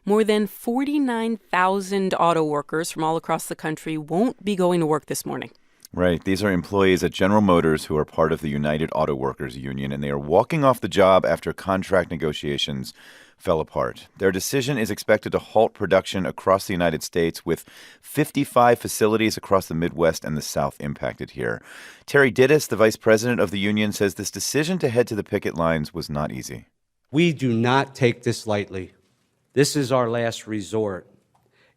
More than 49,000 auto workers from all across the country won't be going to work this morning. Right. These are employees at General Motors who are part of the United Auto Workers Union, and they are walking off the job after contract negotiations fell apart. Their decision is expected to halt production across the United States, with 55 facilities across the Midwest and the South impacted here. Terry Dittis, the vice president of the union, says this decision to head to the picket lines was not easy. We do not take this lightly. This is our last resort.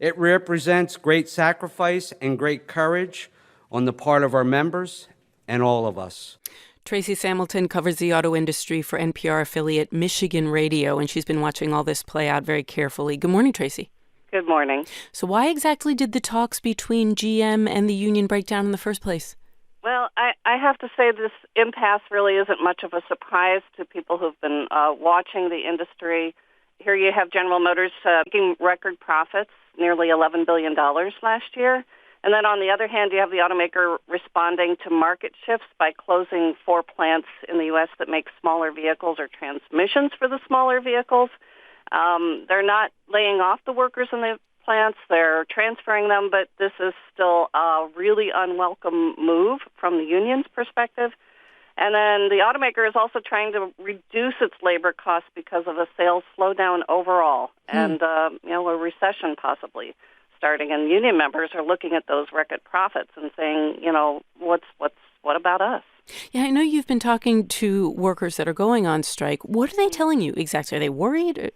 It represents great sacrifice and great courage on the part of our members and all of us. Tracy Samilton covers the auto industry for NPR affiliate Michigan Radio, and she's been watching all this play out very carefully. Good morning, Tracy. Good morning. So why exactly did the talks between GM and the union break down in the first place? Well, I have to say this impasse really isn't much of a surprise to people who've been watching the industry. Here you have General Motors making record profits, nearly $11 billion last year. And then on the other hand, you have the automaker responding to market shifts by closing 4 plants in the U.S. that make smaller vehicles or transmissions for the smaller vehicles. They're not laying off the workers in the plants. They're transferring them, but this is still a really unwelcome move from the union's perspective. And then the automaker is also trying to reduce its labor costs because of a sales slowdown overall and a recession possibly starting. And union members are looking at those record profits and saying, what about us? Yeah, I know you've been talking to workers that are going on strike. What are they telling you exactly? Are they worried?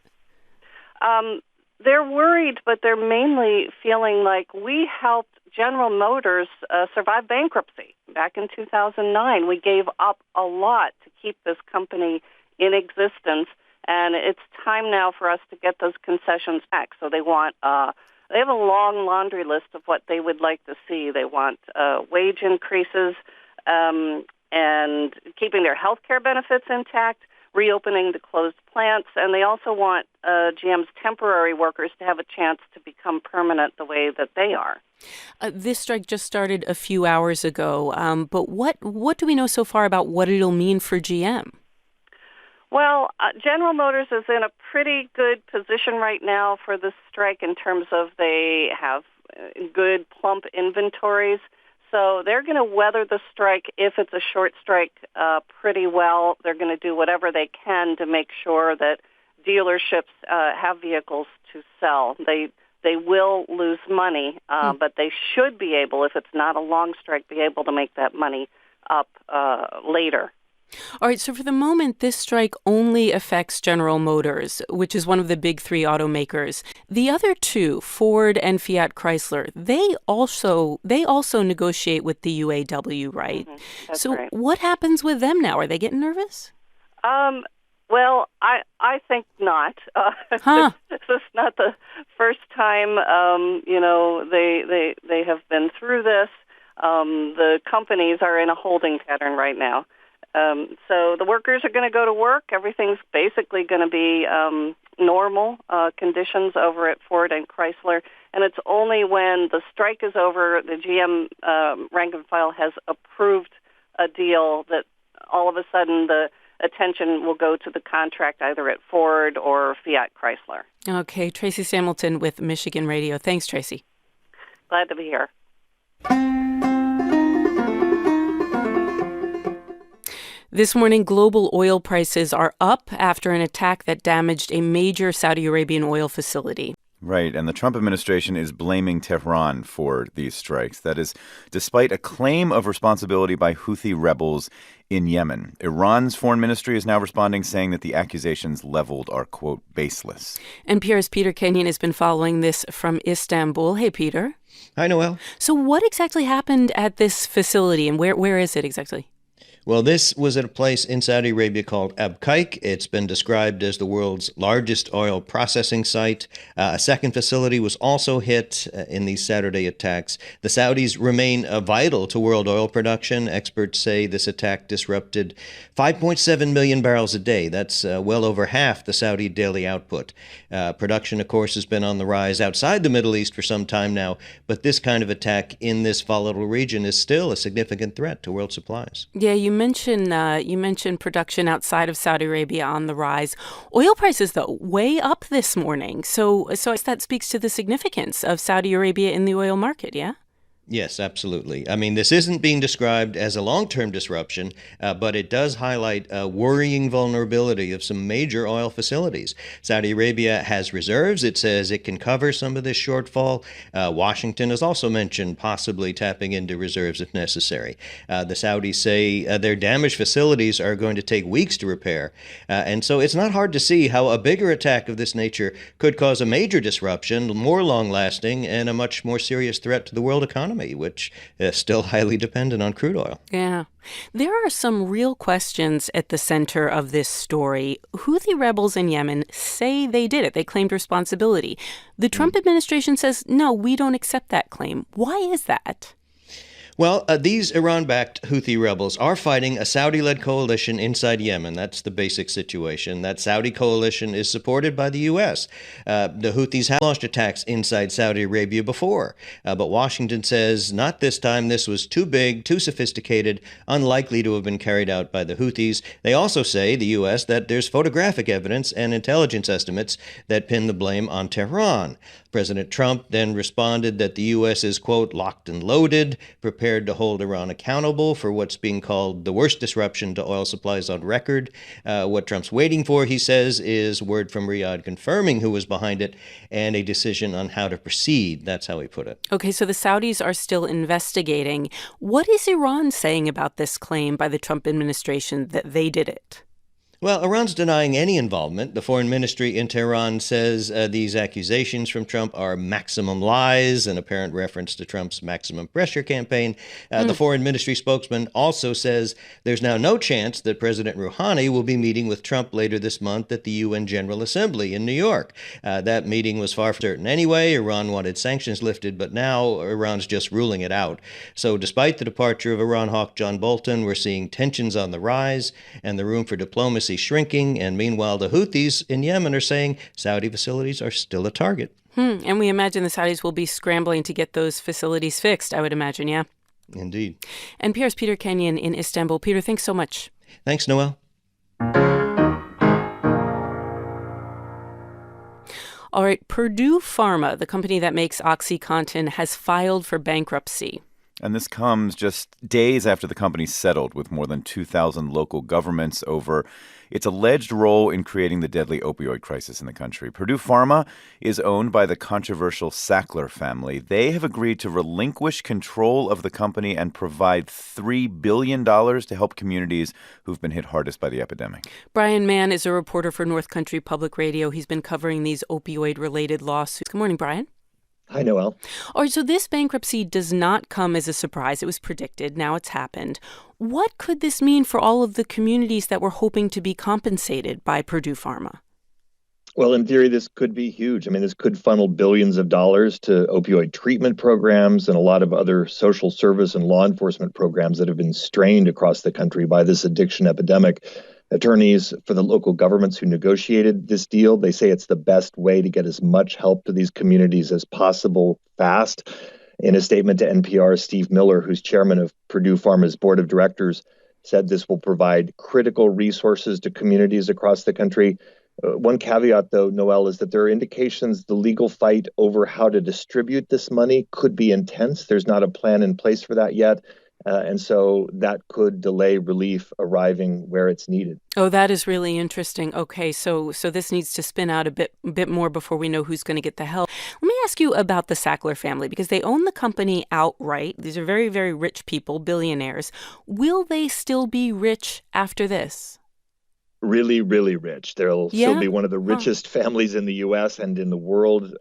They're worried, but they're mainly feeling like we helped General Motors survive bankruptcy back in 2009. We gave up a lot to keep this company in existence, and it's time now for us to get those concessions back. So they want they have a long laundry list of what they would like to see. They want wage increases and keeping their health care benefits intact, reopening the closed plants, and they also want GM's temporary workers to have a chance to become permanent the way that they are. This strike just started a few hours ago, but what do we know so far about what it'll mean for GM? Well, General Motors is in a pretty good position right now for this strike in terms of they have good plump inventories. So they're going to weather the strike, if it's a short strike, pretty well. They're going to do whatever they can to make sure that dealerships have vehicles to sell. They will lose money, but they should be able, if it's not a long strike, be able to make that money up later. All right, so for the moment, this strike only affects General Motors, which is one of the big 3 automakers. The other 2, Ford and Fiat Chrysler, they also negotiate with the UAW, right? That's so right. What happens with them now? Are they getting nervous? Well, I think not. This is not the first time, they have been through this. The companies are in a holding pattern right now. So the workers are going to go to work. Everything's basically going to be normal conditions over at Ford and Chrysler. And it's only when the strike is over, the GM rank and file has approved a deal, that all of a sudden the attention will go to the contract either at Ford or Fiat Chrysler. Okay, Tracy Samilton with Michigan Radio. Thanks, Tracy. Glad to be here. This morning, global oil prices are up after an attack that damaged a major Saudi Arabian oil facility. Right, and the Trump administration is blaming Tehran for these strikes. That is, despite a claim of responsibility by Houthi rebels in Yemen. Iran's foreign ministry is now responding, saying that the accusations leveled are, quote, baseless. NPR's Peter Kenyon has been following this from Istanbul. Hey, Peter. Hi, Noelle. So what exactly happened at this facility, and where is it exactly? Well, this was at a place in Saudi Arabia called Abqaiq. It's been described as the world's largest oil processing site. A second facility was also hit in these Saturday attacks. The Saudis remain vital to world oil production. Experts say this attack disrupted 5.7 million barrels a day. That's well over half the Saudi daily output. Production, of course, has been on the rise outside the Middle East for some time now, but this kind of attack in this volatile region is still a significant threat to world supplies. Yeah, you you mentioned production outside of Saudi Arabia on the rise. Oil prices, though, way up this morning. So I guess that speaks to the significance of Saudi Arabia in the oil market, yeah? Yes, absolutely. I mean, this isn't being described as a long-term disruption, but it does highlight a worrying vulnerability of some major oil facilities. Saudi Arabia has reserves. It says it can cover some of this shortfall. Washington has also mentioned possibly tapping into reserves if necessary. The Saudis say their damaged facilities are going to take weeks to repair. And so it's not hard to see how a bigger attack of this nature could cause a major disruption, more long-lasting, and a much more serious threat to the world economy, which is still highly dependent on crude oil. Yeah. There are some real questions at the center of this story. Houthi rebels in Yemen say they did it. They claimed responsibility. The Trump administration says, no, we don't accept that claim. Why is that? Well, these Iran-backed Houthi rebels are fighting a Saudi-led coalition inside Yemen. That's the basic situation. That Saudi coalition is supported by the U.S. The Houthis have launched attacks inside Saudi Arabia before, but Washington says not this time. This was too big, too sophisticated, unlikely to have been carried out by the Houthis. They also say, the U.S., that there's photographic evidence and intelligence estimates that pin the blame on Tehran. President Trump then responded that the U.S. is, quote, locked and loaded, prepared to hold Iran accountable for what's being called the worst disruption to oil supplies on record. What Trump's waiting for, he says, is word from Riyadh confirming who was behind it and a decision on how to proceed. That's how he put it. Okay, so the Saudis are still investigating. What is Iran saying about this claim by the Trump administration that they did it? Well, Iran's denying any involvement. The foreign ministry in Tehran says these accusations from Trump are maximum lies, an apparent reference to Trump's maximum pressure campaign. The foreign ministry spokesman also says there's now no chance that President Rouhani will be meeting with Trump later this month at the UN General Assembly in New York. That meeting was far from certain anyway. Iran wanted sanctions lifted, but now Iran's just ruling it out. So despite the departure of Iran hawk John Bolton, we're seeing tensions on the rise and the room for diplomacy shrinking, and meanwhile the Houthis in Yemen are saying Saudi facilities are still a target. And we imagine the Saudis will be scrambling to get those facilities fixed, I would imagine, yeah? Indeed. NPR's Peter Kenyon in Istanbul. Peter, thanks so much. Thanks, Noel. All right, Purdue Pharma, the company that makes OxyContin, has filed for bankruptcy. And this comes just days after the company settled with more than 2,000 local governments over its alleged role in creating the deadly opioid crisis in the country. Purdue Pharma is owned by the controversial Sackler family. They have agreed to relinquish control of the company and provide $3 billion to help communities who've been hit hardest by the epidemic. Brian Mann is a reporter for North Country Public Radio. He's been covering these opioid-related lawsuits. Good morning, Brian. Hi, Noel. All right, so this bankruptcy does not come as a surprise. It was predicted. Now it's happened. What could this mean for all of the communities that were hoping to be compensated by Purdue Pharma? Well, in theory, this could be huge. I mean, this could funnel billions of dollars to opioid treatment programs and a lot of other social service and law enforcement programs that have been strained across the country by this addiction epidemic. Attorneys for the local governments who negotiated this deal, they say it's the best way to get as much help to these communities as possible fast. In a statement to NPR, Steve Miller, who's chairman of Purdue Pharma's board of directors, said this will provide critical resources to communities across the country. One caveat, though, Noel, is that there are indications the legal fight over how to distribute this money could be intense. There's not a plan in place for that yet. And so that could delay relief arriving where it's needed. Oh, that is really interesting. Okay, so this needs to spin out a bit more before we know who's going to get the help. Let me ask you about the Sackler family, because they own the company outright. These are very, very rich people, billionaires. Will they still be rich after this? Really, really rich. They'll still be one of the richest families in the U.S. and in the world.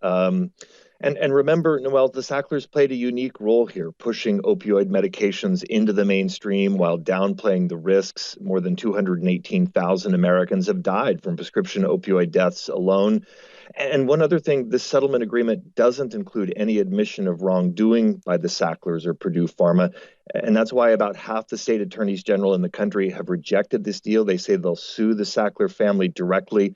And remember, Noel, the Sacklers played a unique role here, pushing opioid medications into the mainstream while downplaying the risks. More than 218,000 Americans have died from prescription opioid deaths alone. And one other thing, this settlement agreement doesn't include any admission of wrongdoing by the Sacklers or Purdue Pharma. And that's why about half the state attorneys general in the country have rejected this deal. They say they'll sue the Sackler family directly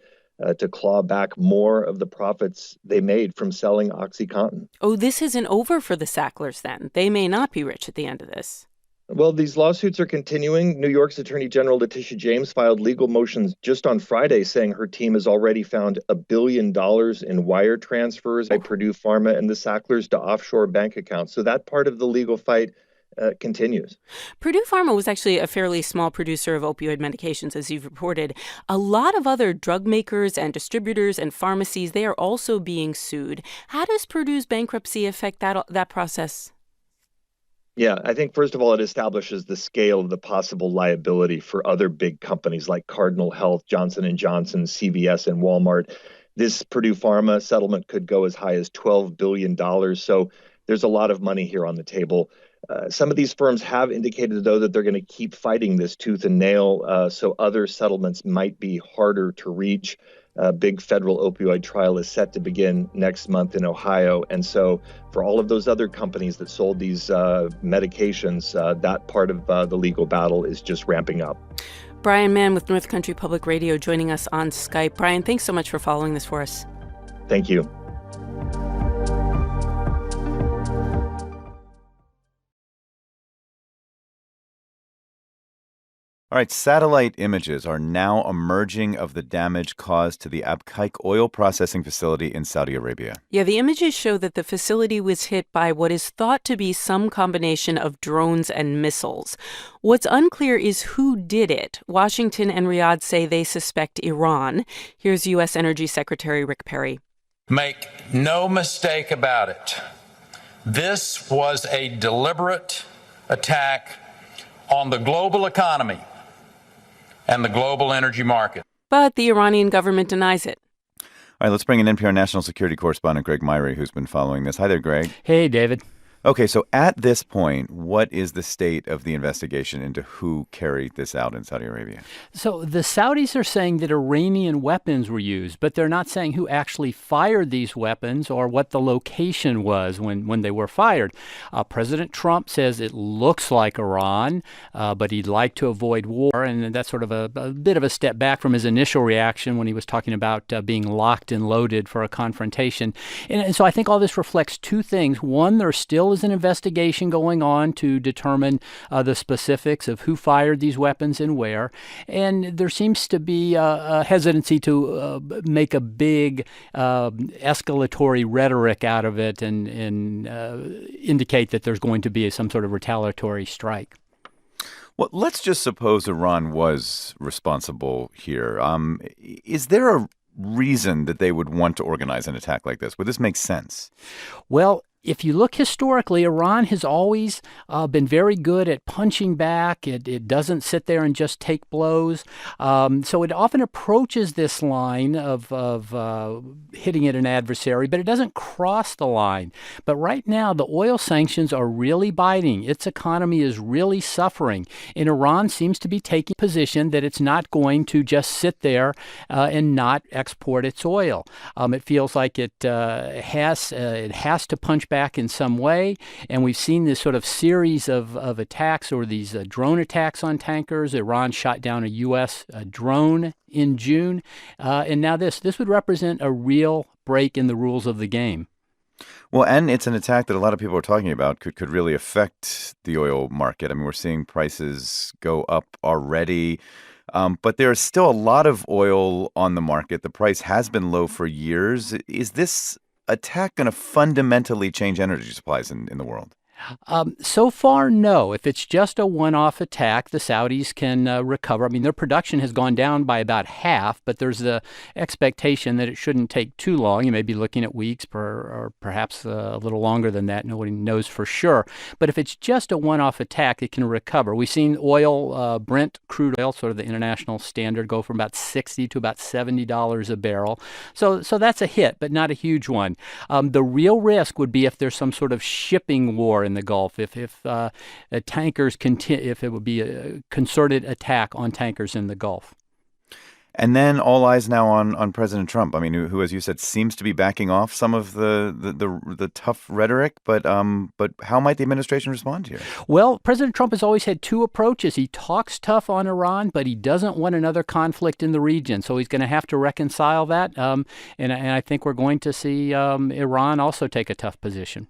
to claw back more of the profits they made from selling OxyContin. Oh, this isn't over for the Sacklers then. They may not be rich at the end of this. Well, these lawsuits are continuing. New York's Attorney General Letitia James filed legal motions just on Friday saying her team has already found $1 billion in wire transfers by Purdue Pharma and the Sacklers to offshore bank accounts. So that part of the legal fight continues. Purdue Pharma was actually a fairly small producer of opioid medications, as you've reported. A lot of other drug makers and distributors and pharmacies, they are also being sued. How does Purdue's bankruptcy affect that process? Yeah, I think first of all, it establishes the scale of the possible liability for other big companies like Cardinal Health, Johnson & Johnson, CVS, and Walmart. This Purdue Pharma settlement could go as high as $12 billion. So there's a lot of money here on the table. Some of these firms have indicated, though, that they're going to keep fighting this tooth and nail. So other settlements might be harder to reach. A big federal opioid trial is set to begin next month in Ohio. And so for all of those other companies that sold these medications, that part of the legal battle is just ramping up. Brian Mann with North Country Public Radio joining us on Skype. Brian, thanks so much for following this for us. Thank you. All right, satellite images are now emerging of the damage caused to the Abqaiq oil processing facility in Saudi Arabia. Yeah, the images show that the facility was hit by what is thought to be some combination of drones and missiles. What's unclear is who did it. Washington and Riyadh say they suspect Iran. Here's U.S. Energy Secretary Rick Perry. Make no mistake about it. This was a deliberate attack on the global economy and the global energy market. But the Iranian government denies it. All right, let's bring in NPR national security correspondent Greg Myrie, who's been following this. Hi there, Greg. Hey, David. Okay, so at this point, what is the state of the investigation into who carried this out in Saudi Arabia? So the Saudis are saying that Iranian weapons were used, but they're not saying who actually fired these weapons or what the location was when they were fired. President Trump says it looks like Iran, but he'd like to avoid war, and that's sort of a bit of a step back from his initial reaction when he was talking about being locked and loaded for a confrontation. And so I think all this reflects two things. One, there still is an investigation going on to determine the specifics of who fired these weapons and where. And there seems to be a hesitancy to make a big escalatory rhetoric out of it and indicate that there's going to be some sort of retaliatory strike. Well, let's just suppose Iran was responsible here. Is there a reason that they would want to organize an attack like this? Would this make sense? Well, if you look historically, Iran has always been very good at punching back. It doesn't sit there and just take blows. So it often approaches this line of hitting at an adversary, but it doesn't cross the line. But right now, the oil sanctions are really biting. Its economy is really suffering. And Iran seems to be taking a position that it's not going to just sit there and not export its oil. It feels like it has to punch back in some way, and we've seen this sort of series of attacks or these drone attacks on tankers. Iran shot down a U.S. drone in June, and now this would represent a real break in the rules of the game. Well, and it's an attack that a lot of people are talking about could really affect the oil market. I mean, we're seeing prices go up already. But there's still a lot of oil on the market. The price has been low for years. Is this attack going to fundamentally change energy supplies in the world? So far, no. If it's just a one-off attack, the Saudis can recover. I mean, their production has gone down by about half, but there's the expectation that it shouldn't take too long. You may be looking at weeks or perhaps a little longer than that. Nobody knows for sure. But if it's just a one-off attack, it can recover. We've seen oil, Brent crude oil, sort of the international standard, go from about $60 to about $70 a barrel. So that's a hit, but not a huge one. The real risk would be if there's some sort of shipping war in the Gulf, if tankers if it would be a concerted attack on tankers in the Gulf. And then all eyes now on President Trump. I mean, who, as you said, seems to be backing off some of the tough rhetoric. But how might the administration respond here? Well, President Trump has always had two approaches. He talks tough on Iran, but he doesn't want another conflict in the region. So he's going to have to reconcile that. And I think we're going to see Iran also take a tough position.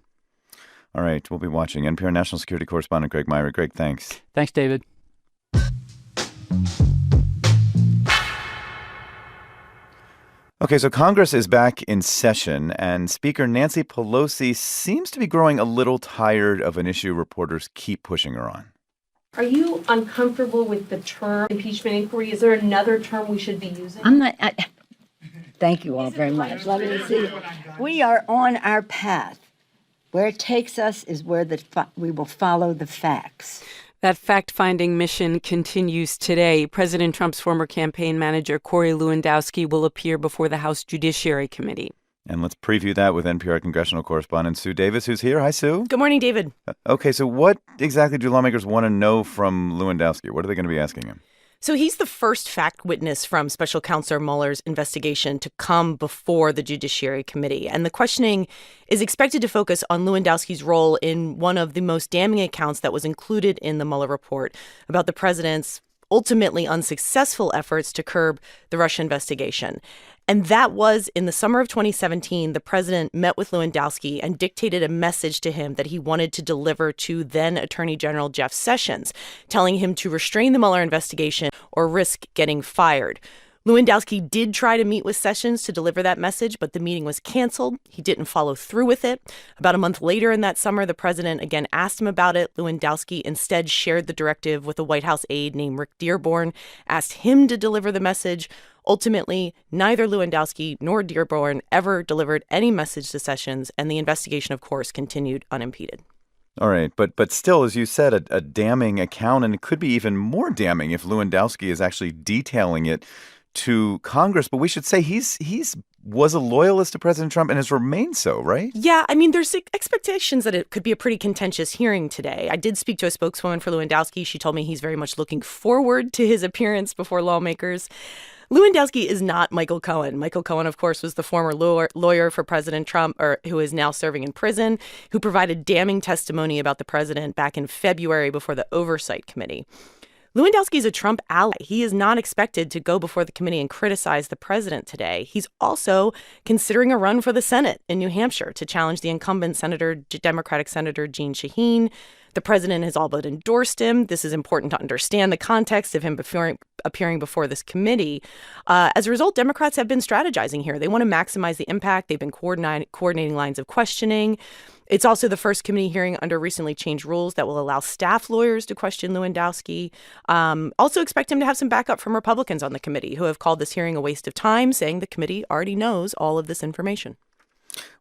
All right, we'll be watching. NPR national security correspondent Greg Myra. Greg, thanks. Thanks, David. Okay, so Congress is back in session, and Speaker Nancy Pelosi seems to be growing a little tired of an issue reporters keep pushing her on. Are you uncomfortable with the term impeachment inquiry? Is there another term we should be using? I'm not. Thank you all very much. Let me see. We are on our path. Where it takes us is where we will follow the facts. That fact-finding mission continues today. President Trump's former campaign manager, Corey Lewandowski, will appear before the House Judiciary Committee. And let's preview that with NPR congressional correspondent Sue Davis, who's here. Hi, Sue. Good morning, David. Okay, so what exactly do lawmakers want to know from Lewandowski? What are they going to be asking him? So he's the first fact witness from Special Counsel Mueller's investigation to come before the Judiciary Committee. And the questioning is expected to focus on Lewandowski's role in one of the most damning accounts that was included in the Mueller report about the president's ultimately unsuccessful efforts to curb the Russia investigation. And that was in the summer of 2017, the president met with Lewandowski and dictated a message to him that he wanted to deliver to then Attorney General Jeff Sessions, telling him to restrain the Mueller investigation or risk getting fired. Lewandowski did try to meet with Sessions to deliver that message, but the meeting was canceled. He didn't follow through with it. About a month later in that summer, the president again asked him about it. Lewandowski instead shared the directive with a White House aide named Rick Dearborn, asked him to deliver the message. Ultimately, neither Lewandowski nor Dearborn ever delivered any message to Sessions, and the investigation, of course, continued unimpeded. All right, but still, as you said, a damning account, and it could be even more damning if Lewandowski is actually detailing it to Congress. But we should say he's was a loyalist to President Trump and has remained so, right? Yeah, I mean, there's expectations that it could be a pretty contentious hearing today. I did speak to a spokeswoman for Lewandowski. She told me he's very much looking forward to his appearance before lawmakers. Lewandowski is not Michael Cohen. Michael Cohen, of course, was the former lawyer for President Trump, who is now serving in prison, who provided damning testimony about the president back in February before the Oversight Committee. Lewandowski is a Trump ally. He is not expected to go before the committee and criticize the president today. He's also considering a run for the Senate in New Hampshire to challenge the incumbent Democratic Senator Jeanne Shaheen. The president has all but endorsed him. This is important to understand the context of him appearing before this committee. As a result, Democrats have been strategizing here. They want to maximize the impact. They've been coordinating lines of questioning. It's also the first committee hearing under recently changed rules that will allow staff lawyers to question Lewandowski. Also expect him to have some backup from Republicans on the committee who have called this hearing a waste of time, saying the committee already knows all of this information.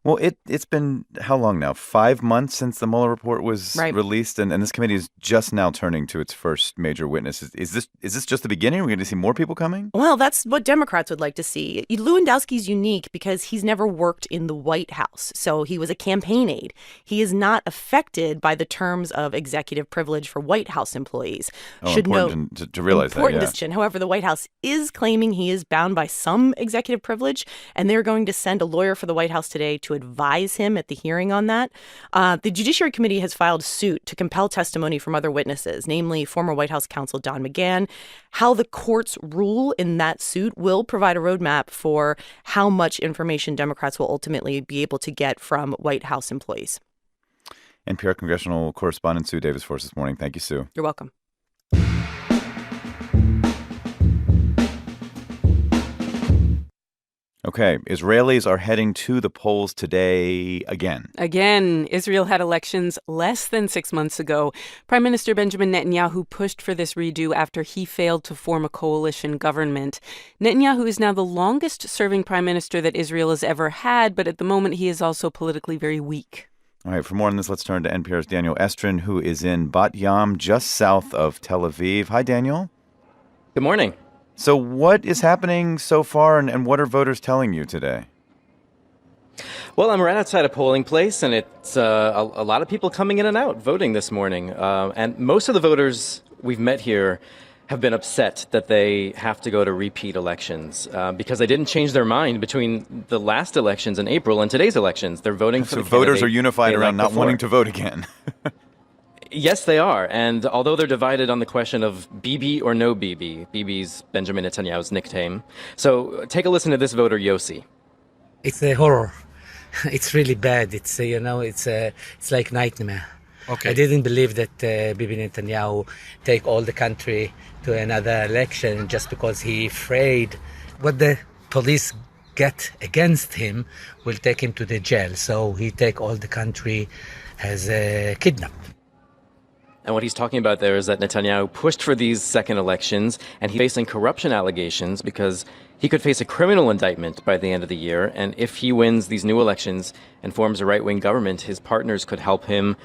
Well, it's been how long now? 5 months since the Mueller report was released, and this committee is just now turning to its first major witness. Is this just the beginning? Are we going to see more people coming? Well, that's what Democrats would like to see. Lewandowski's unique because he's never worked in the White House, so he was a campaign aide. He is not affected by the terms of executive privilege for White House employees. Should important to realize that. Yeah. However, the White House is claiming he is bound by some executive privilege, and they're going to send a lawyer for the White House today to advise him at the hearing on that. The Judiciary Committee has filed suit to compel testimony from other witnesses, namely former White House counsel Don McGahn. How the courts rule in that suit will provide a roadmap for how much information Democrats will ultimately be able to get from White House employees. NPR congressional correspondent Sue Davis for us this morning. Thank you, Sue. You're welcome. Okay, Israelis are heading to the polls today again. Again, Israel had elections less than 6 months ago. Prime Minister Benjamin Netanyahu pushed for this redo after he failed to form a coalition government. Netanyahu is now the longest-serving prime minister that Israel has ever had, but at the moment he is also politically very weak. All right, for more on this, let's turn to NPR's Daniel Estrin, who is in Bat Yam, just south of Tel Aviv. Hi, Daniel. Good morning. So what is happening so far, and what are voters telling you today? Well, I'm right outside a polling place, and it's a lot of people coming in and out voting this morning. And most of the voters we've met here have been upset that they have to go to repeat elections because they didn't change their mind between the last elections in April and today's elections. They're voting for the candidate. So voters are unified around not wanting to vote again. Yes, they are. And although they're divided on the question of Bibi or no Bibi, Bibi's Benjamin Netanyahu's nickname. So take a listen to this voter, Yossi. It's a horror. It's really bad. It's it's like nightmare. Okay. I didn't believe that Bibi Netanyahu take all the country to another election just because he afraid what the police get against him will take him to the jail. So he take all the country as a kidnap. And what he's talking about there is that Netanyahu pushed for these second elections, and he's facing corruption allegations because he could face a criminal indictment by the end of the year. And if he wins these new elections and forms a right-wing government, his partners could help him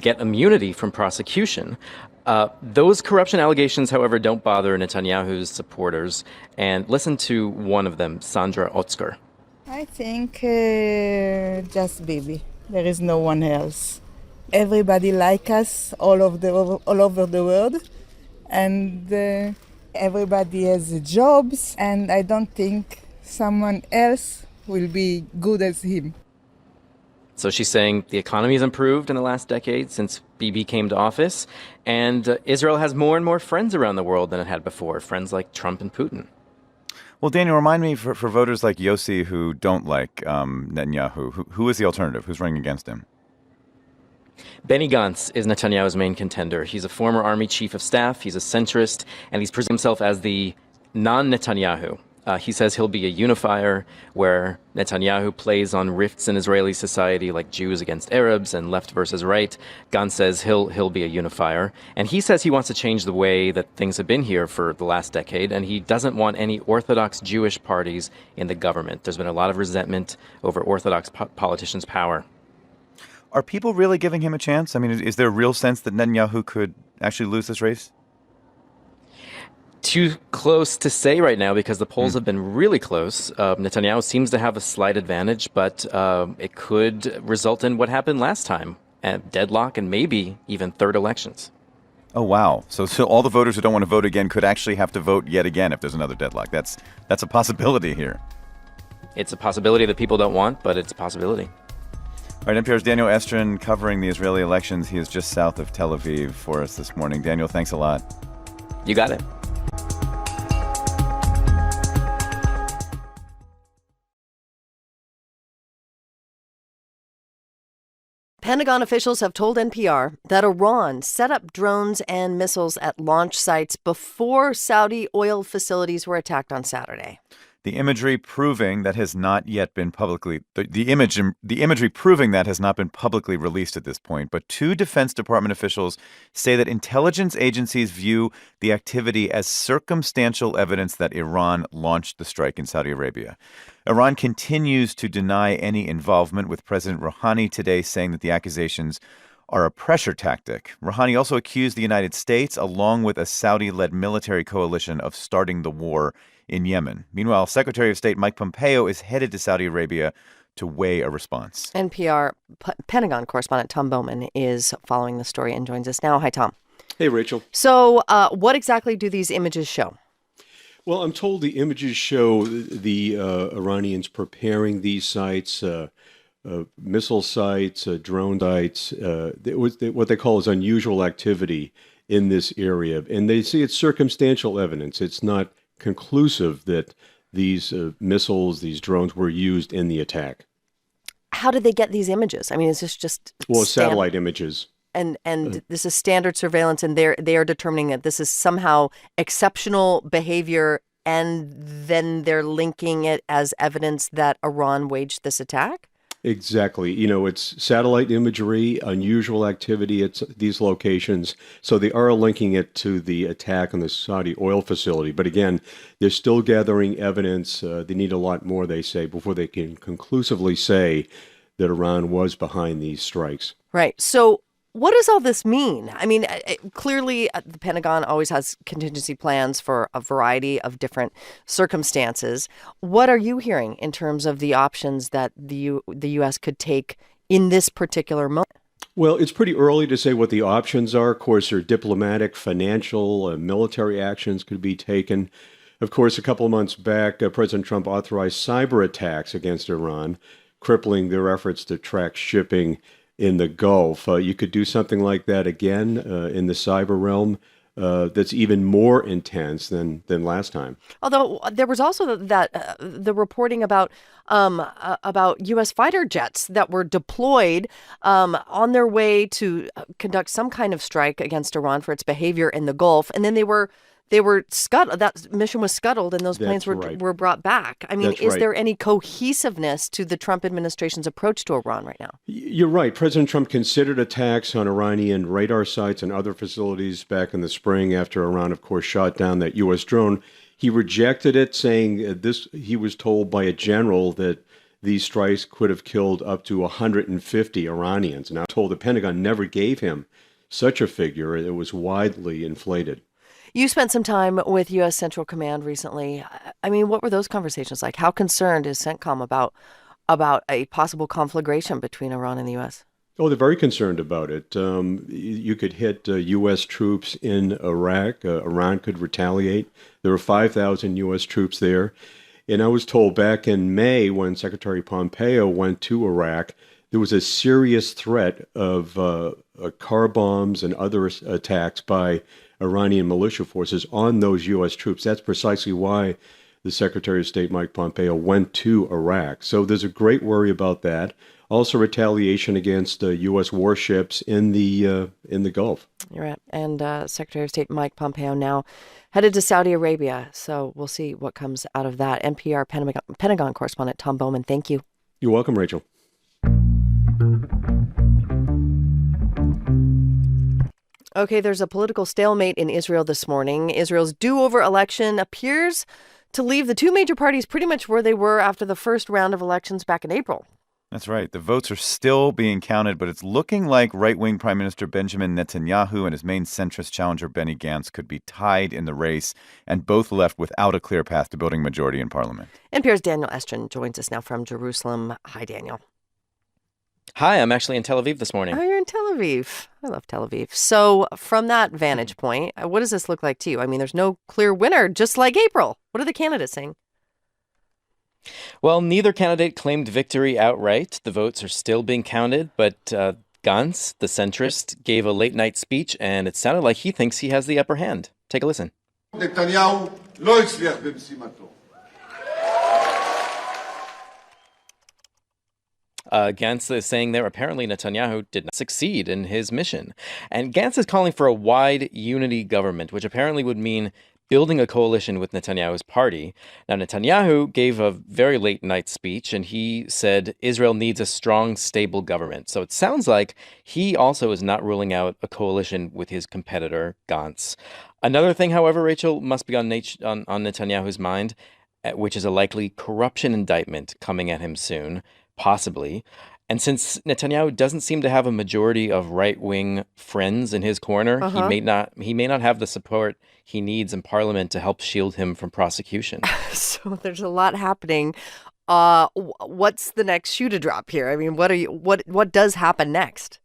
get immunity from prosecution. Those corruption allegations, however, don't bother Netanyahu's supporters. And listen to one of them, Sandra Otzker. I think just Bibi. There is no one else. Everybody like us all over the world, and everybody has jobs, and I don't think someone else will be good as him. So she's saying the economy has improved in the last decade since Bibi came to office, and Israel has more and more friends around the world than it had before, friends like Trump and Putin. Well, Daniel, remind me, for voters like Yossi who don't like Netanyahu, who is the alternative? Who's running against him? Benny Gantz is Netanyahu's main contender. He's a former army chief of staff, he's a centrist, and he's presented himself as the non-Netanyahu. He says he'll be a unifier, where Netanyahu plays on rifts in Israeli society like Jews against Arabs and left versus right. Gantz says he'll be a unifier. And he says he wants to change the way that things have been here for the last decade, and he doesn't want any Orthodox Jewish parties in the government. There's been a lot of resentment over Orthodox politicians' power. Are people really giving him a chance? I mean, is there a real sense that Netanyahu could actually lose this race? Too close to say right now because the polls have been really close. Netanyahu seems to have a slight advantage, but it could result in what happened last time, deadlock and maybe even third elections. Oh, wow. So all the voters who don't want to vote again could actually have to vote yet again if there's another deadlock. That's a possibility here. It's a possibility that people don't want, but it's a possibility. All right, NPR's Daniel Estrin covering the Israeli elections. He is just south of Tel Aviv for us this morning. Daniel, thanks a lot. You got it. Pentagon officials have told NPR that Iran set up drones and missiles at launch sites before Saudi oil facilities were attacked on Saturday. The imagery proving that has not yet been publicly the imagery proving that has not been publicly released at this point. But two Defense Department officials say that intelligence agencies view the activity as circumstantial evidence that Iran launched the strike in Saudi Arabia. Iran continues to deny any involvement, with President Rouhani today saying that the accusations are a pressure tactic. Rouhani also accused the United States, along with a Saudi-led military coalition, of starting the war in Yemen. Meanwhile, Secretary of State Mike Pompeo is headed to Saudi Arabia to weigh a response. NPR Pentagon correspondent Tom Bowman is following the story and joins us now. Hi, Tom. Hey, Rachel. So what exactly do these images show? Well, I'm told the images show the Iranians preparing these sites, missile sites, drone sites, what they call is unusual activity in this area. And they see it's circumstantial evidence. It's not conclusive that these missiles, these drones were used in the attack. How did they get these images? I mean, is this just satellite images? And this is standard surveillance, and they are determining that this is somehow exceptional behavior, and then they're linking it as evidence that Iran waged this attack? Exactly. You know, it's satellite imagery, unusual activity at these locations. So they are linking it to the attack on the Saudi oil facility. But again, they're still gathering evidence. They need a lot more, they say, before they can conclusively say that Iran was behind these strikes. Right. So what does all this mean? I mean, clearly, the Pentagon always has contingency plans for a variety of different circumstances. What are you hearing in terms of the options that the U.S. could take in this particular moment? Well, it's pretty early to say what the options are. Of course, there are diplomatic, financial, military actions could be taken. Of course, a couple of months back, President Trump authorized cyber attacks against Iran, crippling their efforts to track shipping in the Gulf. You could do something like that again in the cyber realm. that's even more intense than last time. Although there was also the reporting about U.S. fighter jets that were deployed on their way to conduct some kind of strike against Iran for its behavior in the Gulf, and then they were scuttled. That mission was scuttled, and those planes were brought back. I mean, is there any cohesiveness to the Trump administration's approach to Iran right now? You're right. President Trump considered attacks on Iranian radar sites and other facilities back in the spring after Iran, of course, shot down that U.S. drone. He rejected it, saying he was told by a general that these strikes could have killed up to 150 Iranians. Now, told the Pentagon never gave him such a figure. It was widely inflated. You spent some time with U.S. Central Command recently. I mean, what were those conversations like? How concerned is CENTCOM about a possible conflagration between Iran and the U.S.? Oh, they're very concerned about it. You could hit U.S. troops in Iraq. Iran could retaliate. There were 5,000 U.S. troops there. And I was told back in May when Secretary Pompeo went to Iraq, there was a serious threat of car bombs and other attacks by Iranian militia forces on those U.S. troops. That's precisely why the Secretary of State, Mike Pompeo, went to Iraq. So there's a great worry about that. Also retaliation against U.S. warships in the Gulf. You're right. And Secretary of State Mike Pompeo now headed to Saudi Arabia. So we'll see what comes out of that. NPR Pentagon correspondent Tom Bowman, thank you. You're welcome, Rachel. Okay, there's a political stalemate in Israel this morning. Israel's do-over election appears to leave the two major parties pretty much where they were after the first round of elections back in April. That's right. The votes are still being counted, but it's looking like right-wing Prime Minister Benjamin Netanyahu and his main centrist challenger Benny Gantz could be tied in the race, and both left without a clear path to building majority in parliament. NPR's Daniel Estrin joins us now from Jerusalem. Hi, Daniel. Hi, I'm actually in Tel Aviv this morning. Oh, you're in Tel Aviv. I love Tel Aviv. So from that vantage point, what does this look like to you? I mean, there's no clear winner, just like April. What are the candidates saying? Well, neither candidate claimed victory outright. The votes are still being counted, but Gantz, the centrist, gave a late-night speech, and it sounded like he thinks he has the upper hand. Take a listen. נתניהו לא הצליח במשימתו. Gantz is saying there apparently Netanyahu did not succeed in his mission. And Gantz is calling for a wide unity government, which apparently would mean building a coalition with Netanyahu's party. Now, Netanyahu gave a very late night speech, and he said Israel needs a strong, stable government. So it sounds like he also is not ruling out a coalition with his competitor, Gantz. Another thing, however, Rachel, must be on Netanyahu's mind, which is a likely corruption indictment coming at him soon. Possibly. And since Netanyahu doesn't seem to have a majority of right-wing friends in his corner, he may not have the support he needs in parliament to help shield him from prosecution. So there's a lot happening. What's the next shoe to drop here? I mean, what does happen next?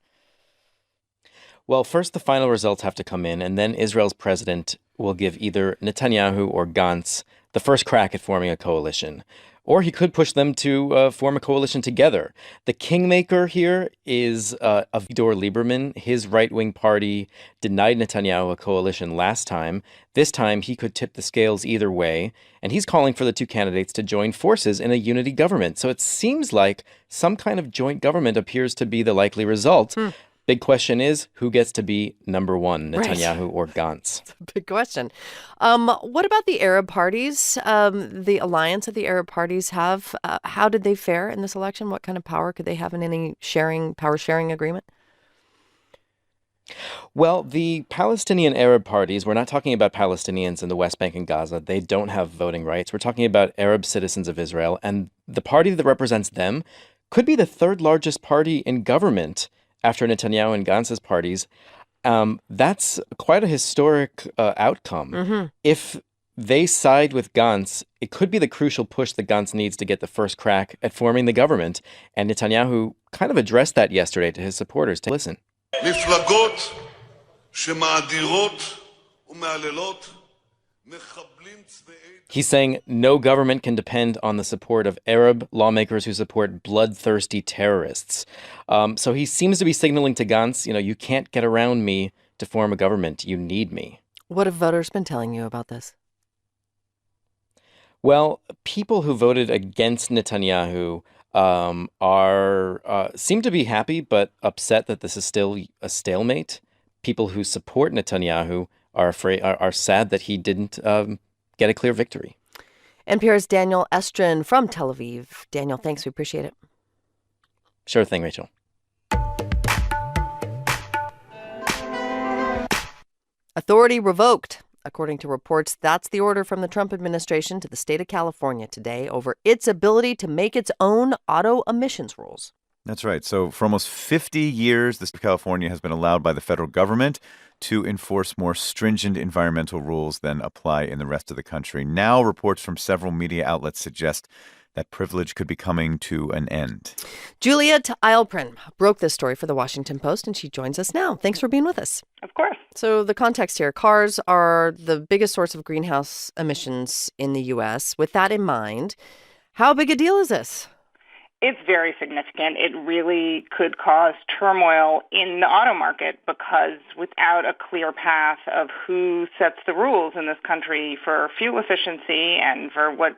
Well, first the final results have to come in, and then Israel's president will give either Netanyahu or Gantz the first crack at forming a coalition. Or he could push them to form a coalition together. The kingmaker here is Avigdor Lieberman. His right-wing party denied Netanyahu a coalition last time. This time, he could tip the scales either way. And he's calling for the two candidates to join forces in a unity government. So it seems like some kind of joint government appears to be the likely result. Big question is, who gets to be number one, Netanyahu or Gantz? It's a big question. What about the Arab parties? The alliance that the Arab parties have, how did they fare in this election? What kind of power could they have in any power sharing agreement? Well, the Palestinian Arab parties, we're not talking about Palestinians in the West Bank and Gaza. They don't have voting rights. We're talking about Arab citizens of Israel. And the party that represents them could be the third largest party in government after Netanyahu and Gantz's parties. That's quite a historic outcome. If they side with Gantz, it could be the crucial push that Gantz needs to get the first crack at forming the government. And Netanyahu kind of addressed that yesterday to his supporters. To listen. מפלגות שמאדירות ומהללות מחבלים צבאי. He's saying no government can depend on the support of Arab lawmakers who support bloodthirsty terrorists. So he seems to be signaling to Gantz, you can't get around me to form a government. You need me. What have voters been telling you about this? Well, people who voted against Netanyahu seem to be happy but upset that this is still a stalemate. People who support Netanyahu are sad that he didn't get a clear victory. NPR's Daniel Estrin from Tel Aviv. Daniel, thanks. We appreciate it. Sure thing, Rachel. Authority revoked. According to reports, that's the order from the Trump administration to the state of California today over its ability to make its own auto emissions rules. That's right. So for almost 50 years, the state of California has been allowed by the federal government to enforce more stringent environmental rules than apply in the rest of the country. Now, reports from several media outlets suggest that privilege could be coming to an end. Juliet Eilprin broke this story for the Washington Post, and she joins us now. Thanks for being with us. Of course. So the context here, cars are the biggest source of greenhouse emissions in the U.S. With that in mind, how big a deal is this? It's very significant. It really could cause turmoil in the auto market because without a clear path of who sets the rules in this country for fuel efficiency and for what's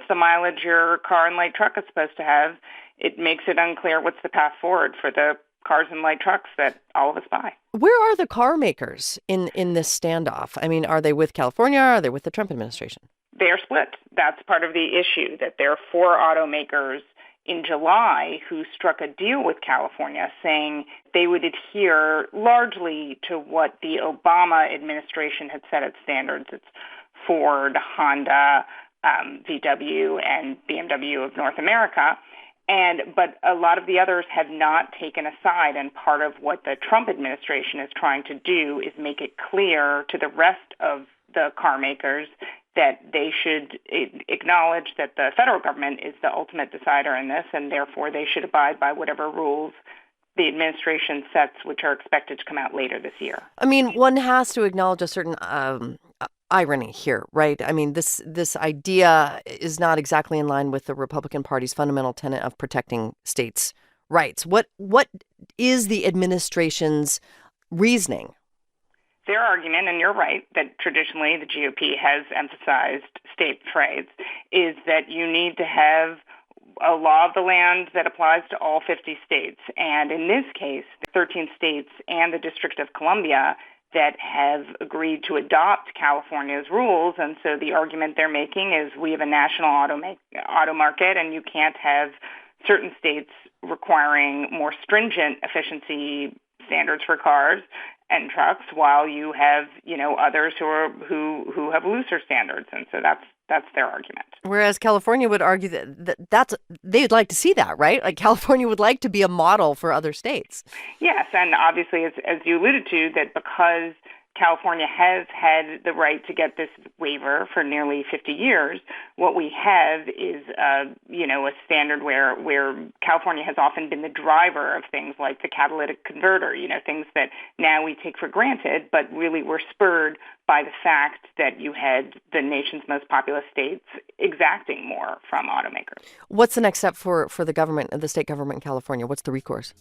the mileage your car and light truck is supposed to have, it makes it unclear what's the path forward for the cars and light trucks that all of us buy. Where are the car makers in this standoff? I mean, are they with California? Are they with the Trump administration? They are split. That's part of the issue, that there are 4 automakers in July who struck a deal with California saying they would adhere largely to what the Obama administration had set as standards. It's Ford, Honda, VW, and BMW of North America. But a lot of the others have not taken a side, and part of what the Trump administration is trying to do is make it clear to the rest of the car makers that they should acknowledge that the federal government is the ultimate decider in this, and therefore they should abide by whatever rules the administration sets, which are expected to come out later this year. I mean, one has to acknowledge a certain irony here, right? I mean, this idea is not exactly in line with the Republican Party's fundamental tenet of protecting states' rights. What is the administration's reasoning? Their argument, and you're right, that traditionally the GOP has emphasized states' rights, is that you need to have a law of the land that applies to all 50 states. And in this case, 13 states and the District of Columbia that have agreed to adopt California's rules. And so the argument they're making is we have a national auto market, and you can't have certain states requiring more stringent efficiency standards for cars and trucks, while you have, others who have looser standards, and so that's their argument. Whereas California would argue that they'd like to see that, right? Like California would like to be a model for other states. Yes, and obviously, as you alluded to, that because California has had the right to get this waiver for nearly 50 years, what we have is, a standard where California has often been the driver of things like the catalytic converter, things that now we take for granted, but really were spurred by the fact that you had the nation's most populous states exacting more from automakers. What's the next step for the government, the state government in California? What's the recourse?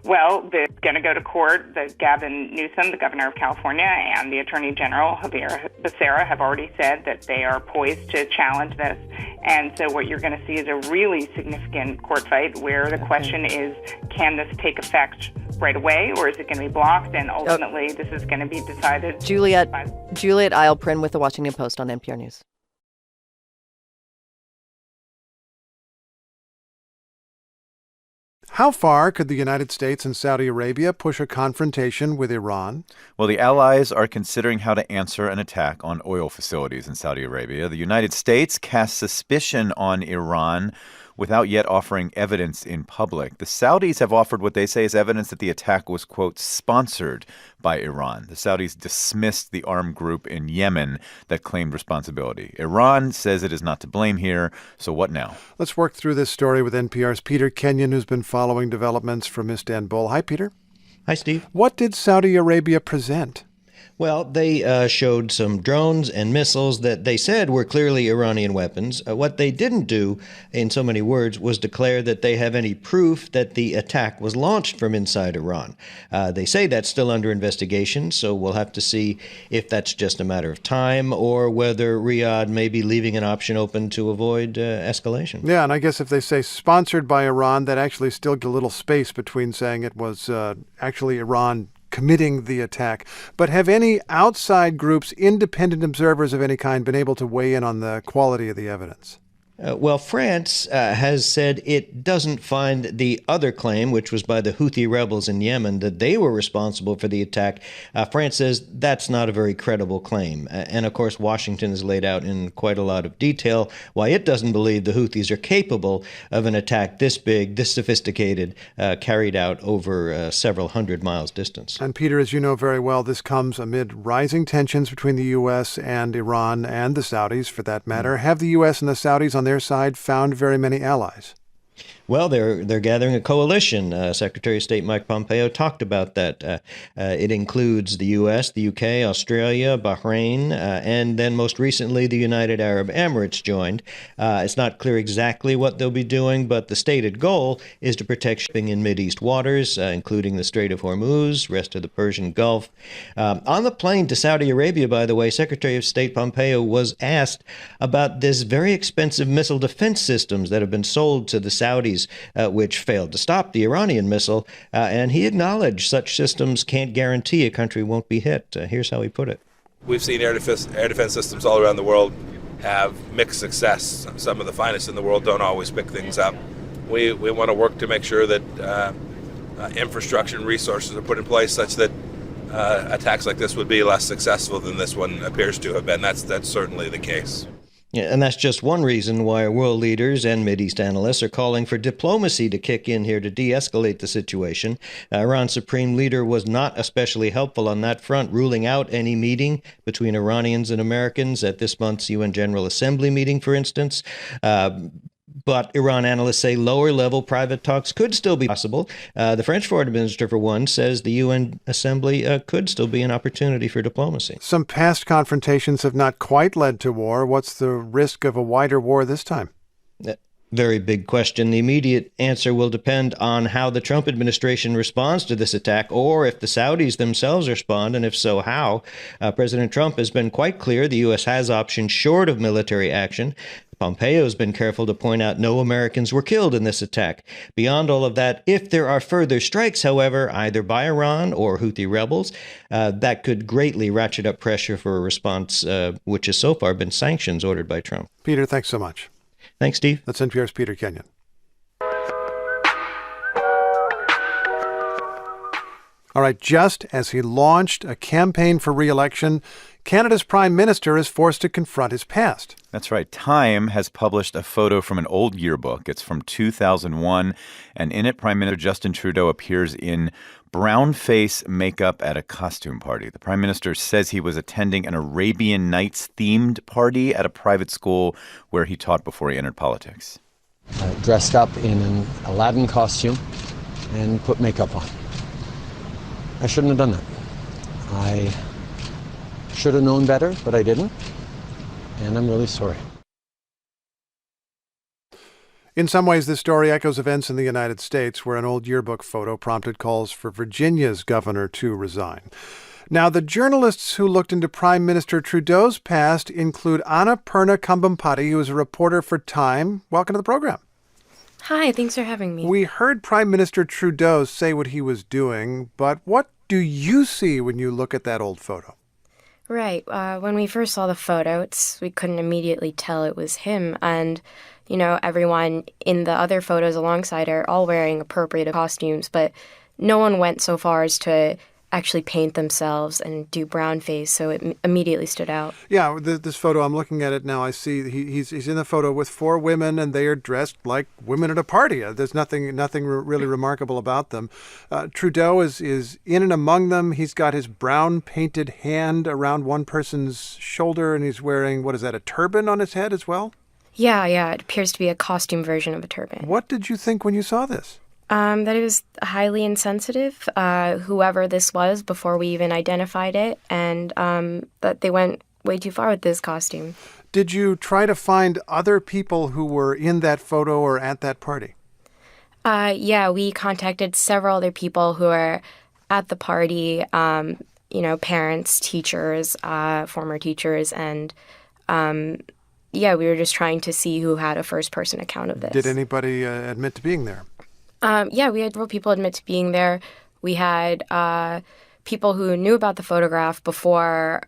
Well, they're going to go to court. Gavin Newsom, the governor of California, and the Attorney General, Javier Becerra, have already said that they are poised to challenge this. And so what you're going to see is a really significant court fight where the question is, can this take effect right away, or is it going to be blocked? And ultimately, this is going to be decided. Juliet Eilprin with the Washington Post on NPR News. How far could the United States and Saudi Arabia push a confrontation with Iran? Well, the allies are considering how to answer an attack on oil facilities in Saudi Arabia. The United States cast suspicion on Iran without yet offering evidence in public. The Saudis have offered what they say is evidence that the attack was, quote, sponsored by Iran. The Saudis dismissed the armed group in Yemen that claimed responsibility. Iran says it is not to blame here. So what now? Let's work through this story with NPR's Peter Kenyon, who's been following developments from Istanbul. Hi, Peter. Hi, Steve. What did Saudi Arabia present? Well, they showed some drones and missiles that they said were clearly Iranian weapons. What they didn't do, in so many words, was declare that they have any proof that the attack was launched from inside Iran. They say that's still under investigation, so we'll have to see if that's just a matter of time or whether Riyadh may be leaving an option open to avoid escalation. Yeah, and I guess if they say sponsored by Iran, that actually still gives a little space between saying it was actually Iran committing the attack. But have any outside groups, independent observers of any kind, been able to weigh in on the quality of the evidence? Well, France has said it doesn't find the other claim, which was by the Houthi rebels in Yemen, that they were responsible for the attack. France says that's not a very credible claim. And of course, Washington has laid out in quite a lot of detail why it doesn't believe the Houthis are capable of an attack this big, this sophisticated, carried out over several hundred miles distance. And Peter, as you know very well, this comes amid rising tensions between the U.S. and Iran and the Saudis, for that matter. Have the U.S. and the Saudis on their side found very many allies? Well, they're gathering a coalition. Secretary of State Mike Pompeo talked about that. It includes the U.S., the U.K., Australia, Bahrain, and then most recently the United Arab Emirates joined. It's not clear exactly what they'll be doing, but the stated goal is to protect shipping in Mideast waters, including the Strait of Hormuz, rest of the Persian Gulf. On the plane to Saudi Arabia, by the way, Secretary of State Pompeo was asked about this very expensive missile defense systems that have been sold to the Saudis, which failed to stop the Iranian missile, and he acknowledged such systems can't guarantee a country won't be hit. Here's how he put it. We've seen air defense systems all around the world have mixed success. Some of the finest in the world don't always pick things up. We want to work to make sure that infrastructure and resources are put in place such that attacks like this would be less successful than this one appears to have been. That's certainly the case. Yeah, and that's just one reason why world leaders and Mideast analysts are calling for diplomacy to kick in here to de-escalate the situation. Iran's supreme leader was not especially helpful on that front, ruling out any meeting between Iranians and Americans at this month's UN General Assembly meeting, for instance. But Iran analysts say lower-level private talks could still be possible. The French foreign minister, for one, says the UN Assembly could still be an opportunity for diplomacy. Some past confrontations have not quite led to war. What's the risk of a wider war this time? Very big question. The immediate answer will depend on how the Trump administration responds to this attack, or if the Saudis themselves respond, and if so, how. President Trump has been quite clear the U.S. has options short of military action. Pompeo has been careful to point out no Americans were killed in this attack. Beyond all of that, if there are further strikes, however, either by Iran or Houthi rebels, that could greatly ratchet up pressure for a response, which has so far been sanctions ordered by Trump. Peter, thanks so much. Thanks, Steve. That's NPR's Peter Kenyon. All right, just as he launched a campaign for re-election, Canada's Prime Minister is forced to confront his past. That's right. Time has published a photo from an old yearbook. It's from 2001, and in it, Prime Minister Justin Trudeau appears in brown face makeup at a costume party. The Prime Minister says he was attending an Arabian Nights-themed party at a private school where he taught before he entered politics. Dressed up in an Aladdin costume and put makeup on. I shouldn't have done that. I should have known better, but I didn't, and I'm really sorry. In some ways, this story echoes events in the United States where an old yearbook photo prompted calls for Virginia's governor to resign. Now, the journalists who looked into Prime Minister Trudeau's past include Annapurna Kambampati, who is a reporter for Time. Welcome to the program. Hi, thanks for having me. We heard Prime Minister Trudeau say what he was doing, but what do you see when you look at that old photo? Right. When we first saw the photo, we couldn't immediately tell it was him. And, you know, everyone in the other photos alongside are all wearing appropriate costumes, but no one went so far as to actually paint themselves and do brown face, so it immediately stood out. Yeah, this photo, I'm looking at it now, I see he's in the photo with four women, and they are dressed like women at a party. There's nothing really remarkable about them. Trudeau is in and among them. He's got his brown painted hand around one person's shoulder, and he's wearing, what is that, a turban on his head as well? Yeah, it appears to be a costume version of a turban. What did you think when you saw this? That it was highly insensitive, whoever this was, before we even identified it, and that they went way too far with this costume. Did you try to find other people who were in that photo or at that party? Yeah, we contacted several other people who were at the party, parents, teachers, former teachers, and we were just trying to see who had a first-person account of this. Did anybody admit to being there? We had several people admit to being there. We had people who knew about the photograph before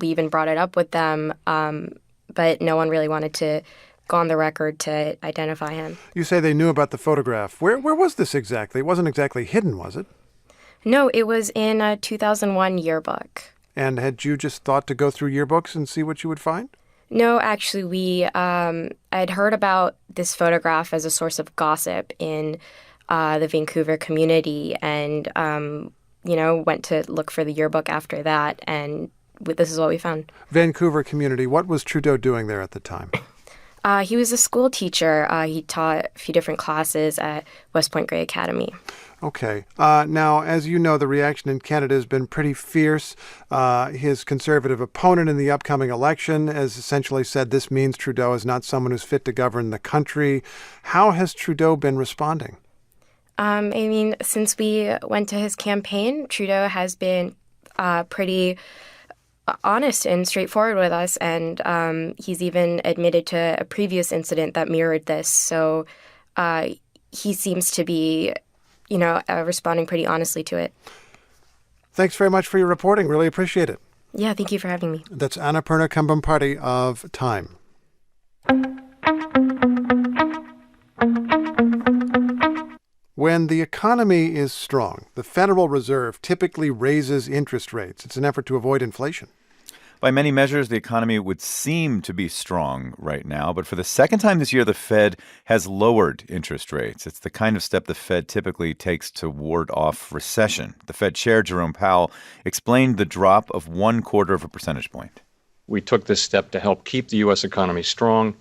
we even brought it up with them, but no one really wanted to go on the record to identify him. You say they knew about the photograph. Where was this exactly? It wasn't exactly hidden, was it? No, it was in a 2001 yearbook. And had you just thought to go through yearbooks and see what you would find? No, actually, I'd heard about this photograph as a source of gossip in the Vancouver community, and went to look for the yearbook after that, and this is what we found. Vancouver community. What was Trudeau doing there at the time? He was a school teacher. He taught a few different classes at West Point Grey Academy. Okay. Now, as you know, the reaction in Canada has been pretty fierce. His Conservative opponent in the upcoming election has essentially said this means Trudeau is not someone who's fit to govern the country. How has Trudeau been responding? Since we went to his campaign, Trudeau has been pretty honest and straightforward with us, and he's even admitted to a previous incident that mirrored this. So he seems to be, responding pretty honestly to it. Thanks very much for your reporting. Really appreciate it. Yeah, thank you for having me. That's Annapurna Kambhampati of Time. When the economy is strong, the Federal Reserve typically raises interest rates. It's an effort to avoid inflation. By many measures, the economy would seem to be strong right now, but for the second time this year, the Fed has lowered interest rates. It's the kind of step the Fed typically takes to ward off recession. The Fed Chair, Jerome Powell, explained the drop of 0.25 percentage point. We took this step to help keep the U.S. economy strong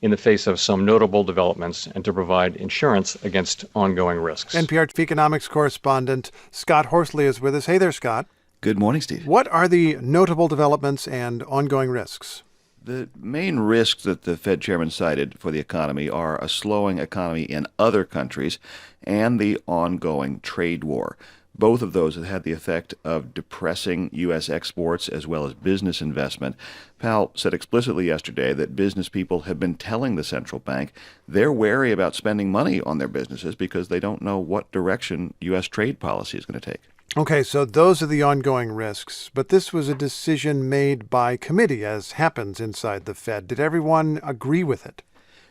in the face of some notable developments and to provide insurance against ongoing risks. NPR economics correspondent Scott Horsley is with us. Hey there, Scott. Good morning, Steve. What are the notable developments and ongoing risks? The main risks that the Fed chairman cited for the economy are a slowing economy in other countries and the ongoing trade war. Both of those have had the effect of depressing U.S. exports as well as business investment. Powell said explicitly yesterday that business people have been telling the central bank they're wary about spending money on their businesses because they don't know what direction U.S. trade policy is going to take. Okay, so those are the ongoing risks. But this was a decision made by committee, as happens inside the Fed. Did everyone agree with it?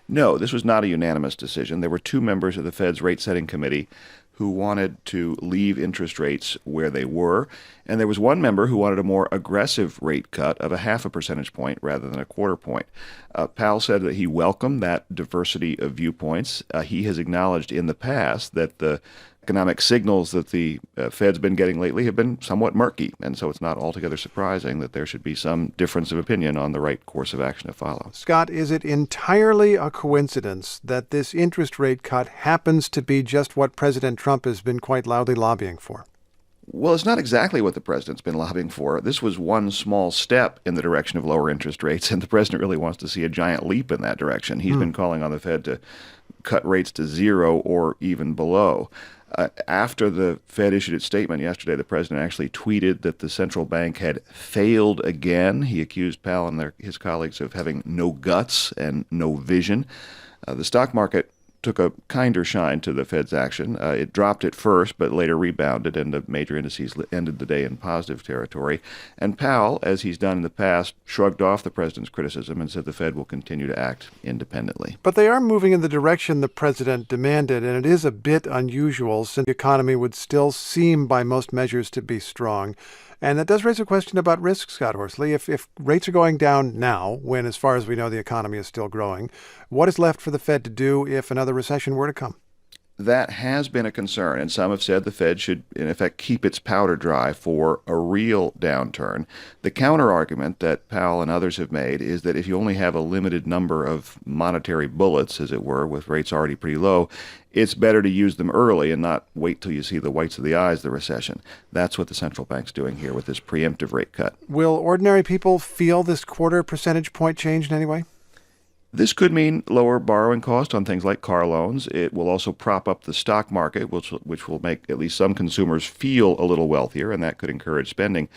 No, this was not a unanimous decision. There were two members of the Fed's rate-setting committee who wanted to leave interest rates where they were, and there was one member who wanted a more aggressive rate cut of 0.5 percentage point rather than 0.25 point. Powell said that he welcomed that diversity of viewpoints. He has acknowledged in the past that the economic signals that the Fed's been getting lately have been somewhat murky, and so it's not altogether surprising that there should be some difference of opinion on the right course of action to follow. Scott, is it entirely a coincidence that this interest rate cut happens to be just what President Trump has been quite loudly lobbying for? Well, it's not exactly what the president's been lobbying for. This was one small step in the direction of lower interest rates, and the president really wants to see a giant leap in that direction. He's been calling on the Fed to cut rates to zero or even below. After the Fed issued its statement yesterday, the president actually tweeted that the central bank had failed again. He accused Powell and his colleagues of having no guts and no vision. The stock market took a kinder shine to the Fed's action. It dropped at first, but later rebounded, and the major indices ended the day in positive territory. And Powell, as he's done in the past, shrugged off the president's criticism and said the Fed will continue to act independently. But they are moving in the direction the president demanded, and it is a bit unusual since the economy would still seem by most measures to be strong. And that does raise a question about risk, Scott Horsley. If rates are going down now, when, as far as we know, the economy is still growing, what is left for the Fed to do if another recession were to come? That has been a concern, and some have said the Fed should, in effect, keep its powder dry for a real downturn. The counter-argument that Powell and others have made is that if you only have a limited number of monetary bullets, as it were, with rates already pretty low, it's better to use them early and not wait till you see the whites of the eyes of the recession. That's what the central bank's doing here with this preemptive rate cut. Will ordinary people feel this quarter percentage point change in any way? This could mean lower borrowing costs on things like car loans. It will also prop up the stock market, which will make at least some consumers feel a little wealthier, and that could encourage spending.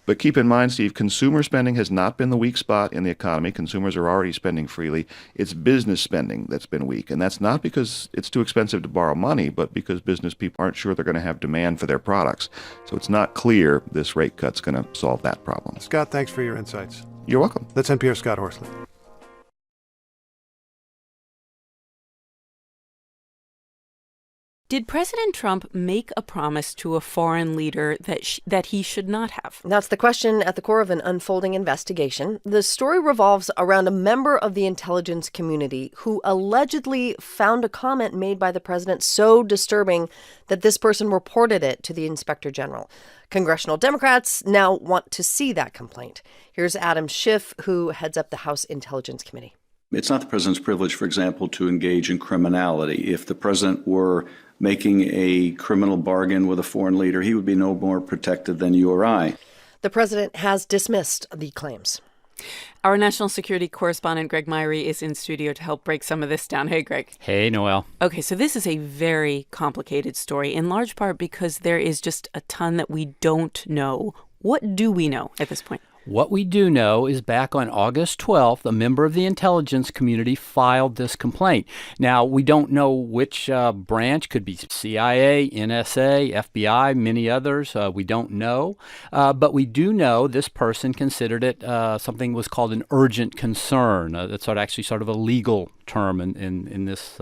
But keep in mind, Steve, consumer spending has not been the weak spot in the economy. Consumers are already spending freely. It's business spending that's been weak, and that's not because it's too expensive to borrow money, but because business people aren't sure they're going to have demand for their products. So it's not clear this rate cut's going to solve that problem. Scott, thanks for your insights. You're welcome. That's NPR's Scott Horsley. Did President Trump make a promise to a foreign leader that he should not have? That's the question at the core of an unfolding investigation. The story revolves around a member of the intelligence community who allegedly found a comment made by the president so disturbing that this person reported it to the inspector general. Congressional Democrats now want to see that complaint. Here's Adam Schiff, who heads up the House Intelligence Committee. It's not the president's privilege, for example, to engage in criminality. If the president were making a criminal bargain with a foreign leader, he would be no more protected than you or I. The president has dismissed the claims. Our national security correspondent, Greg Myrie, is in studio to help break some of this down. Hey, Greg. Hey, Noelle. Okay, so this is a very complicated story, in large part because there is just a ton that we don't know. What do we know at this point? What we do know is back on August 12th, a member of the intelligence community filed this complaint. Now, we don't know which branch, could be CIA, NSA, FBI, many others. We don't know. But we do know this person considered it something was called an urgent concern. That's actually sort of a legal term in this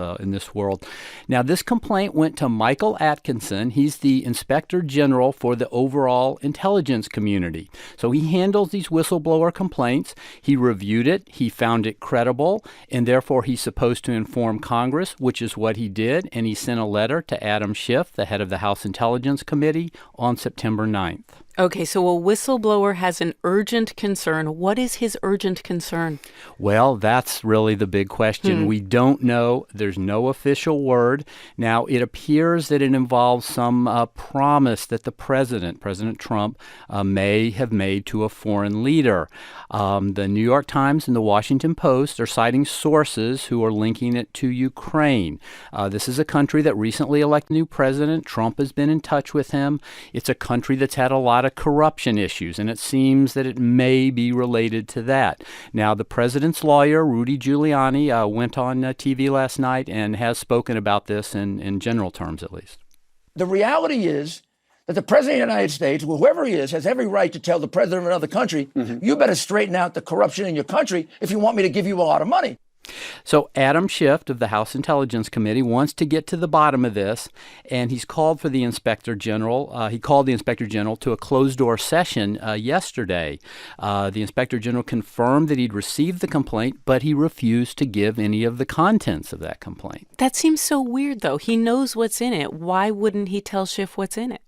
world. Now, this complaint went to Michael Atkinson. He's the Inspector General for the overall intelligence community. So he handles these whistleblower complaints. He reviewed it. He found it credible, and therefore he's supposed to inform Congress, which is what he did. And he sent a letter to Adam Schiff, the head of the House Intelligence Committee, on September 9th. Okay, so a whistleblower has an urgent concern. What is his urgent concern? Well, that's really the big question. We don't know. There's no official word. Now, it appears that it involves some promise that the President Trump, may have made to a foreign leader. The New York Times and the Washington Post are citing sources who are linking it to Ukraine. This is a country that recently elected a new president. Trump has been in touch with him. It's a country that's had a lot of corruption issues, and it seems that it may be related to that. Now, the president's lawyer, Rudy Giuliani, went on TV last night and has spoken about this in general terms, at least. The reality is that the president of the United States, whoever he is, has every right to tell the president of another country, you better straighten out the corruption in your country if you want me to give you a lot of money. So Adam Schiff of the House Intelligence Committee wants to get to the bottom of this, and he's called for the Inspector General. He called the Inspector General to a closed-door session yesterday. The Inspector General confirmed that he'd received the complaint, but he refused to give any of the contents of that complaint. That seems so weird, though. He knows what's in it. Why wouldn't he tell Schiff what's in it?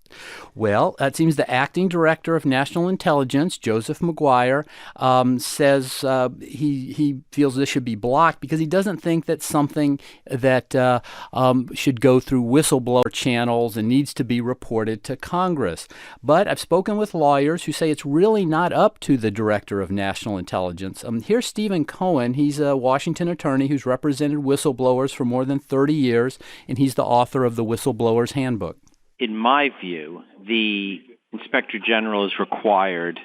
Well, it seems the acting director of national intelligence, Joseph McGuire, says he feels this should be blocked because he doesn't think that's something that should go through whistleblower channels and needs to be reported to Congress. But I've spoken with lawyers who say it's really not up to the director of national intelligence. Here's Stephen Cohen. He's a Washington attorney who's represented whistleblowers for more than 30 years, and he's the author of the Whistleblower's Handbook. In my view, the Inspector General is required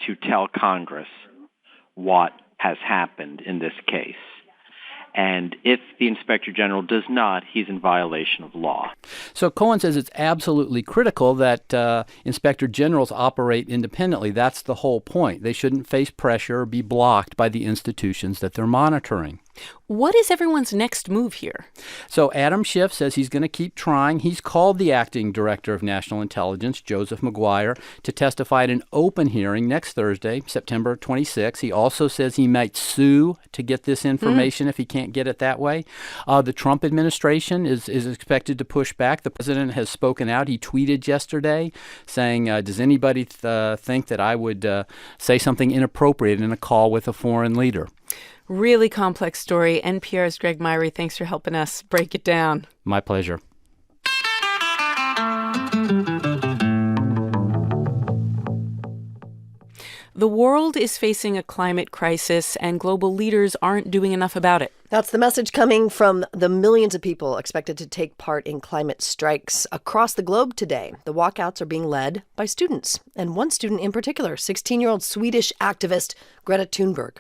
to tell Congress what has happened in this case. And if the Inspector General does not, he's in violation of law. So Cohen says it's absolutely critical that Inspector Generals operate independently. That's the whole point. They shouldn't face pressure or be blocked by the institutions that they're monitoring. What is everyone's next move here? So Adam Schiff says he's going to keep trying. He's called the acting director of national intelligence, Joseph McGuire, to testify at an open hearing next Thursday, September 26. He also says he might sue to get this information if he can't get it that way. The Trump administration is expected to push back. The president has spoken out. He tweeted yesterday saying, does anybody think that I would say something inappropriate in a call with a foreign leader? Really complex story. NPR's Greg Myrie, thanks for helping us break it down. My pleasure. The world is facing a climate crisis, and global leaders aren't doing enough about it. That's the message coming from the millions of people expected to take part in climate strikes across the globe today. The walkouts are being led by students, and one student in particular, 16-year-old Swedish activist Greta Thunberg.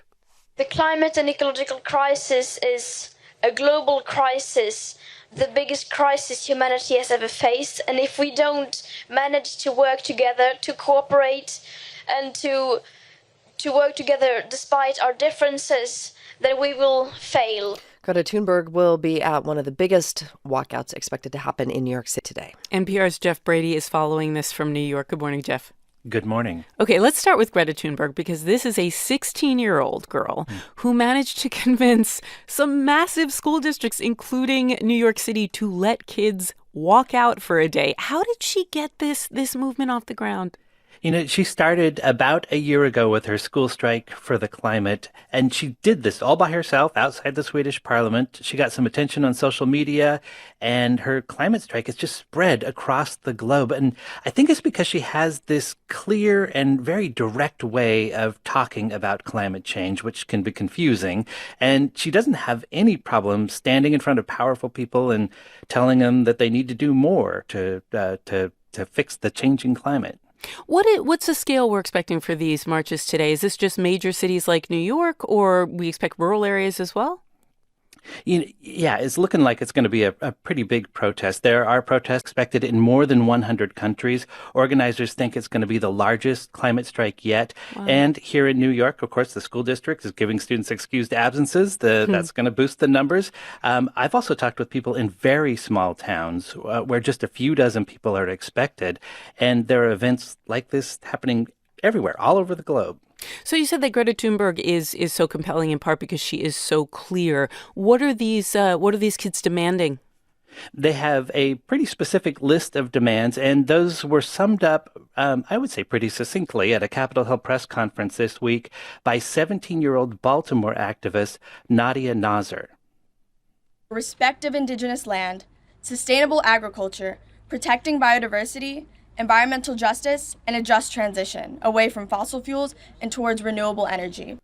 The climate and ecological crisis is a global crisis, the biggest crisis humanity has ever faced. And if we don't manage to work together, to cooperate, and to work together despite our differences, then we will fail. Greta Thunberg will be at one of the biggest walkouts expected to happen in New York City today. NPR's Jeff Brady is following this from New York. Good morning, Jeff. Good morning. Okay, let's start with Greta Thunberg, because this is a 16-year-old girl who managed to convince some massive school districts, including New York City, to let kids walk out for a day. How did she get this movement off the ground? You know, she started about a year ago with her school strike for the climate, and she did this all by herself outside the Swedish parliament. She got some attention on social media, and her climate strike has just spread across the globe. And I think it's because she has this clear and very direct way of talking about climate change, which can be confusing. And she doesn't have any problem standing in front of powerful people and telling them that they need to do more to fix the changing climate. What's the scale we're expecting for these marches today? Is this just major cities like New York, or we expect rural areas as well? Yeah, it's looking like it's going to be a pretty big protest. There are protests expected in more than 100 countries. Organizers think it's going to be the largest climate strike yet. Wow. And here in New York, of course, the school district is giving students excused absences. That's going to boost the numbers. I've also talked with people in very small towns where just a few dozen people are expected. And there are events like this happening everywhere, all over the globe. So you said that Greta Thunberg is so compelling in part because she is so clear. What are these kids demanding? They have a pretty specific list of demands, and those were summed up, I would say, pretty succinctly at a Capitol Hill press conference this week by 17-year-old Baltimore activist Nadia Nazar. Respect of indigenous land, sustainable agriculture, protecting biodiversity, environmental justice, and a just transition away from fossil fuels and towards renewable energy.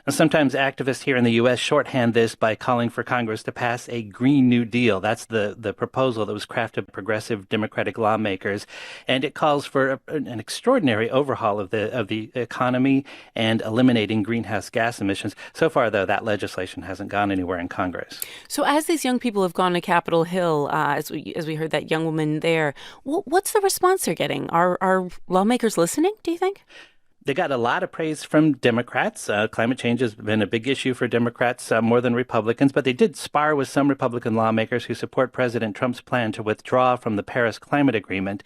And sometimes activists here in the U.S. shorthand this by calling for Congress to pass a Green New Deal. That's the proposal that was crafted by progressive Democratic lawmakers. And it calls for an extraordinary overhaul of the economy and eliminating greenhouse gas emissions. So far, though, that legislation hasn't gone anywhere in Congress. So as these young people have gone to Capitol Hill, as we heard that young woman there, what's the response they're getting? Are lawmakers listening, do you think? They got a lot of praise from Democrats. Climate change has been a big issue for Democrats more than Republicans, but they did spar with some Republican lawmakers who support President Trump's plan to withdraw from the Paris Climate Agreement.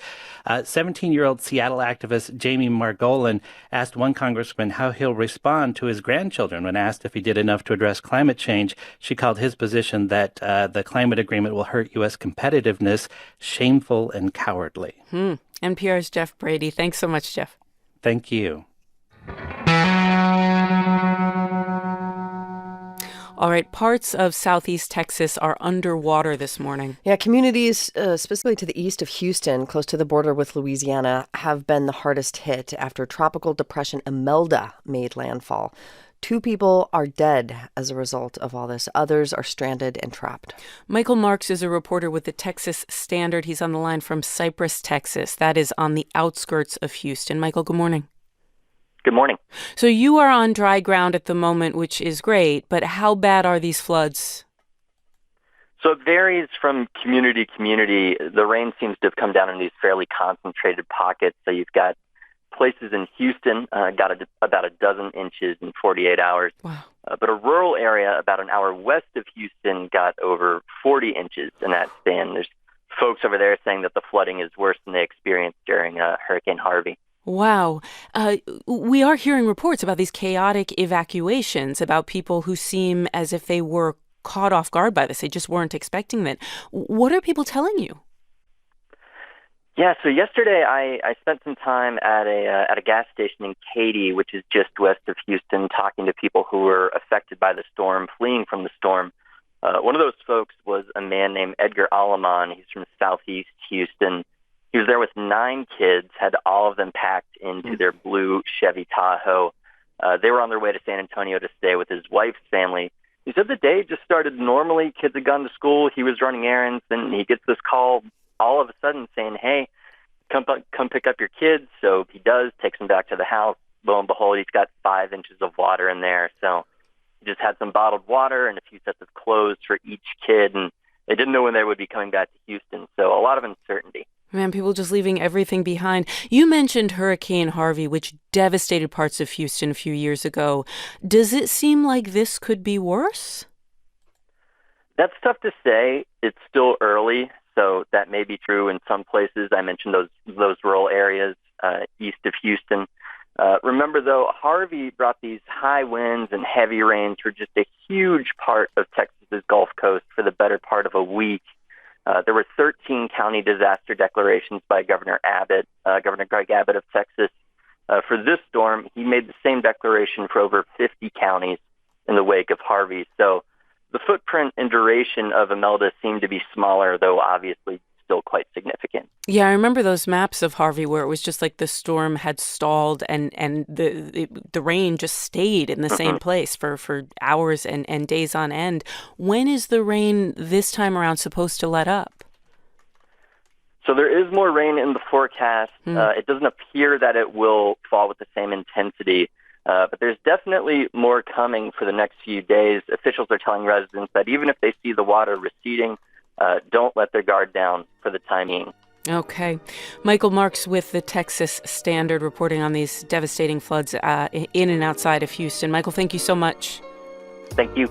17-year-old Seattle activist Jamie Margolin asked one congressman how he'll respond to his grandchildren when asked if he did enough to address climate change. She called his position that the climate agreement will hurt U.S. competitiveness shameful and cowardly. NPR's Jeff Brady. Thanks so much, Jeff. Thank you. All right, parts of southeast Texas are underwater this morning. Yeah, communities, specifically to the east of Houston, close to the border with Louisiana, have been the hardest hit after Tropical Depression Imelda made landfall. 2 people are dead as a result of all this. Others are stranded and trapped. Michael Marks is a reporter with the Texas Standard. He's on the line from Cypress, Texas. That is on the outskirts of Houston. Michael, good morning. Good morning. So you are on dry ground at the moment, which is great, but how bad are these floods? So it varies from community to community. The rain seems to have come down in these fairly concentrated pockets. So you've got places in Houston got about a dozen inches in 48 hours. Wow. But a rural area about an hour west of Houston got over 40 inches in that span. There's folks over there saying that the flooding is worse than they experienced during Hurricane Harvey. Wow. We are hearing reports about these chaotic evacuations, about people who seem as if they were caught off guard by this. They just weren't expecting that. What are people telling you? Yeah, so yesterday I spent some time at a gas station in Katy, which is just west of Houston, talking to people who were affected by the storm, fleeing from the storm. One of those folks was a man named Edgar Alaman. He's from southeast Houston. He was there with 9 kids, had all of them packed into their blue Chevy Tahoe. They were on their way to San Antonio to stay with his wife's family. He said the day just started normally. Kids had gone to school. He was running errands, and he gets this call all of a sudden saying, hey, come pick up your kids. So he does, takes them back to the house. Lo and behold, he's got 5 inches of water in there. So he just had some bottled water and a few sets of clothes for each kid, and they didn't know when they would be coming back to Houston. So a lot of uncertainty. Man, people just leaving everything behind. You mentioned Hurricane Harvey, which devastated parts of Houston a few years ago. Does it seem like this could be worse? That's tough to say. It's still early, so that may be true in some places. I mentioned those rural areas east of Houston. Remember, though, Harvey brought these high winds and heavy rains for just a huge part of Texas's Gulf Coast for the better part of a week. There were 13 county disaster declarations by Governor Greg Abbott of Texas. For this storm, he made the same declaration for over 50 counties in the wake of Harvey. So the footprint and duration of Imelda seemed to be smaller, though obviously still quite significant. Yeah, I remember those maps of Harvey where it was just like the storm had stalled and the rain just stayed in the same place for hours and days on end. When is the rain this time around supposed to let up? So there is more rain in the forecast. It doesn't appear that it will fall with the same intensity, but there's definitely more coming for the next few days. Officials are telling residents that even if they see the water receding, don't let their guard down for the time being. Okay. Michael Marks with the Texas Standard reporting on these devastating floods in and outside of Houston. Michael, thank you so much. Thank you.